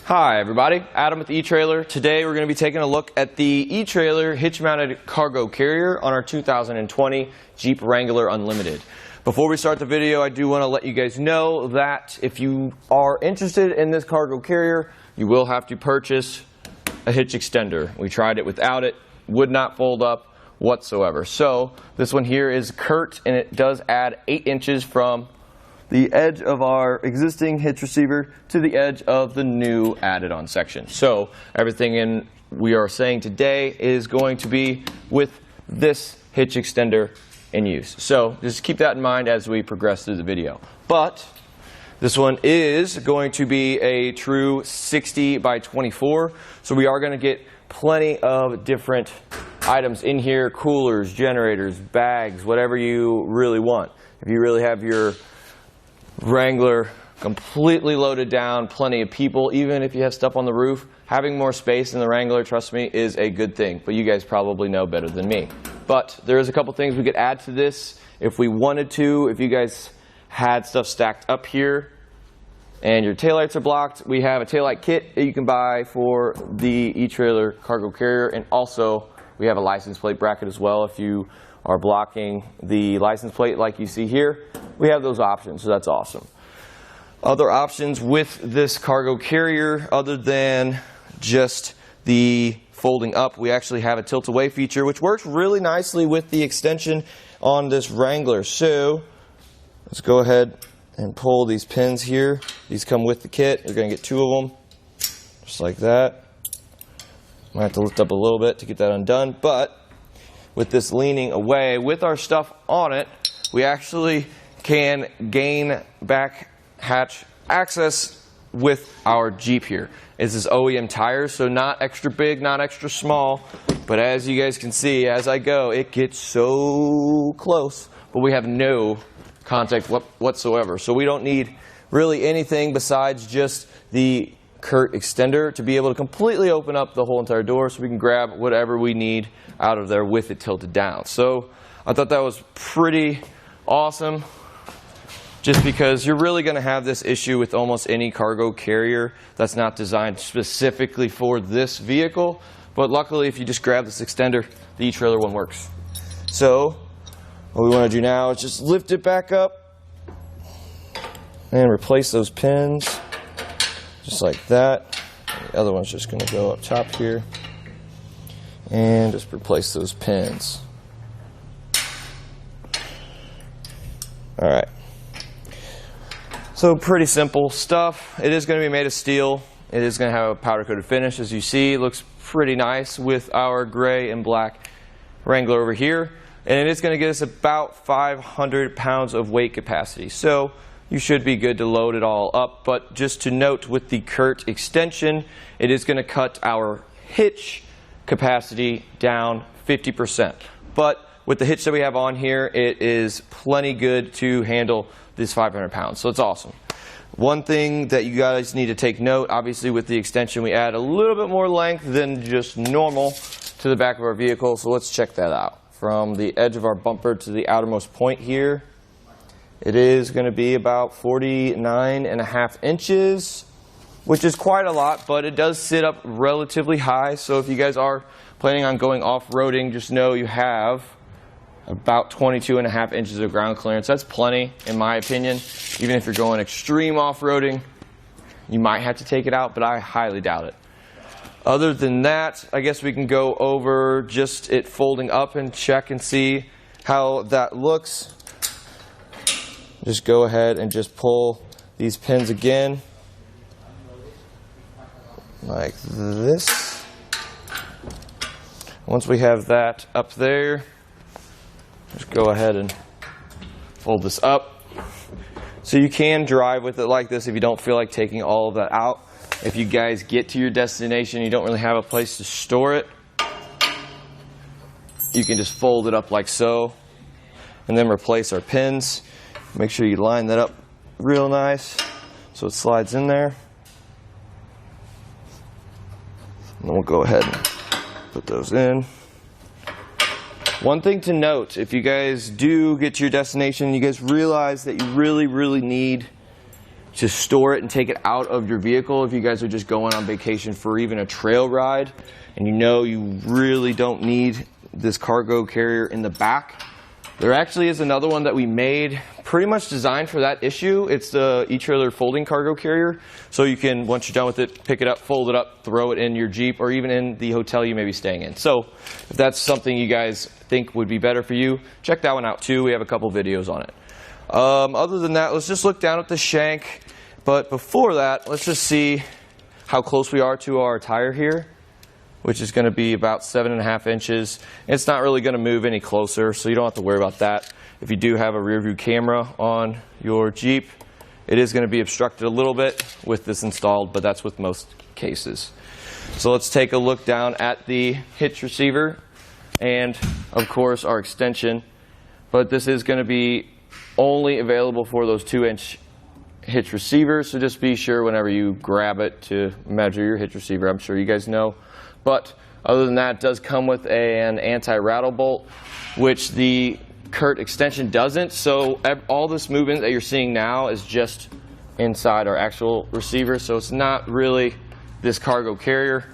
Hi everybody, Adam with eTrailer. Today we're going to be taking a look at the eTrailer hitch-mounted cargo carrier on our 2020 Jeep Wrangler Unlimited. Before we start the video, I do want to let you guys know that if you are interested in this cargo carrier, you will have to purchase a hitch extender. We tried it without it, would not fold up whatsoever. So this one here is Curt, and it does add 8 inches from the edge of our existing hitch receiver to the edge of the new added on section. So everything we are saying today is going to be with this hitch extender in use. So just keep that in mind as we progress through the video. But this one is going to be a true 60 by 24. So we are going to get plenty of different items in here: coolers, generators, bags, whatever you really want. If you really have your Wrangler completely loaded down, plenty of people, even if you have stuff on the roof, having more space in the Wrangler, trust me, is a good thing. But you guys probably know better than me. But there is a couple things we could add to this if we wanted to. If you guys had stuff stacked up here and your taillights are blocked, we have a taillight kit that you can buy for the eTrailer cargo carrier, and also we have a license plate bracket as well. If you are blocking the license plate like you see here, we have those options, so that's awesome. Other options with this cargo carrier, other than just the folding up, we actually have a tilt away feature, which works really nicely with the extension on this Wrangler. So let's go ahead and pull these pins here. These come with the kit. You're going to get 2 of them, just like that. Might have to lift up a little bit to get that undone, but with this leaning away, with our stuff on it, we actually can gain back hatch access with our Jeep here. This is OEM tires, so not extra big, not extra small, but as you guys can see, as I go, it gets so close, but we have no contact whatsoever. So we don't need really anything besides just the Curt extender to be able to completely open up the whole entire door, so we can grab whatever we need out of there with it tilted down. So I thought that was pretty awesome, just because you're really going to have this issue with almost any cargo carrier that's not designed specifically for this vehicle. But luckily, if you just grab this extender, the eTrailer one works. So what we want to do now is just lift it back up and replace those pins just like that. The other one's just going to go up top here and just replace those pins. All right. So pretty simple stuff. It is going to be made of steel. It is going to have a powder coated finish. As you see, it looks pretty nice with our gray and black Wrangler over here. And it is going to get us about 500 pounds of weight capacity. So you should be good to load it all up. But just to note, with the Curt extension, it is going to cut our hitch capacity down 50%. But with the hitch that we have on here, it is plenty good to handle this 500 pounds. So it's awesome. One thing that you guys need to take note, obviously with the extension, we add a little bit more length than just normal to the back of our vehicle. So let's check that out. From the edge of our bumper to the outermost point here, it is going to be about 49.5 inches, which is quite a lot, but it does sit up relatively high. So if you guys are planning on going off-roading, just know you have about 22.5 inches of ground clearance. That's plenty, in my opinion. Even if you're going extreme off-roading, you might have to take it out, but I highly doubt it. Other than that, I guess we can go over just it folding up and check and see how that looks. Just go ahead and just pull these pins again, like this. Once we have that up there, just go ahead and fold this up. So you can drive with it like this if you don't feel like taking all of that out. If you guys get to your destination, you don't really have a place to store it, you can just fold it up like so, and then replace our pins. Make sure you line that up real nice so it slides in there. And then we'll go ahead and put those in. One thing to note, if you guys do get to your destination, you guys realize that you really need to store it and take it out of your vehicle if you guys are just going on vacation for even a trail ride and you know you really don't need this cargo carrier in the back. There actually is another one that we made pretty much designed for that issue. It's the eTrailer folding cargo carrier. So you can, once you're done with it, pick it up, fold it up, throw it in your Jeep or even in the hotel you may be staying in. So if that's something you guys think would be better for you, check that one out too. We have a couple videos on it. Other than that, let's just look down at the shank. But before that, let's just see how close we are to our tire here, which is going to be about 7.5 inches. It's not really going to move any closer, so you don't have to worry about that. If you do have a rear view camera on your Jeep, it is going to be obstructed a little bit with this installed, but that's with most cases. So let's take a look down at the hitch receiver and, of course, our extension. But this is going to be only available for those 2-inch hitch receivers, so just be sure whenever you grab it to measure your hitch receiver. I'm sure you guys know. But other than that, it does come with an anti-rattle bolt, which the Curt extension doesn't. So all this movement that you're seeing now is just inside our actual receiver. So it's not really this cargo carrier.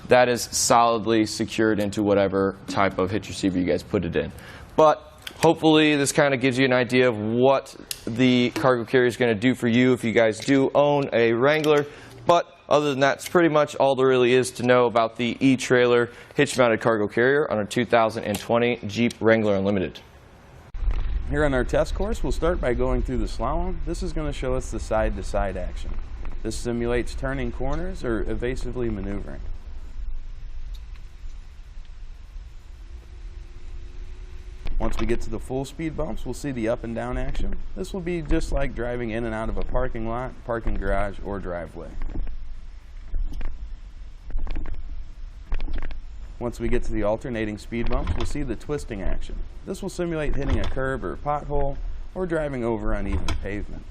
That is solidly secured into whatever type of hitch receiver you guys put it in. But hopefully this kind of gives you an idea of what the cargo carrier is going to do for you if you guys do own a Wrangler. But other than that, it's pretty much all there really is to know about the eTrailer hitch-mounted cargo carrier on our 2020 Jeep Wrangler Unlimited. Here on our test course, we'll start by going through the slalom. This is going to show us the side-to-side action. This simulates turning corners or evasively maneuvering. Once we get to the full speed bumps, we'll see the up and down action. This will be just like driving in and out of a parking lot, parking garage, or driveway. Once we get to the alternating speed bumps, we'll see the twisting action. This will simulate hitting a curb or pothole or driving over uneven pavement.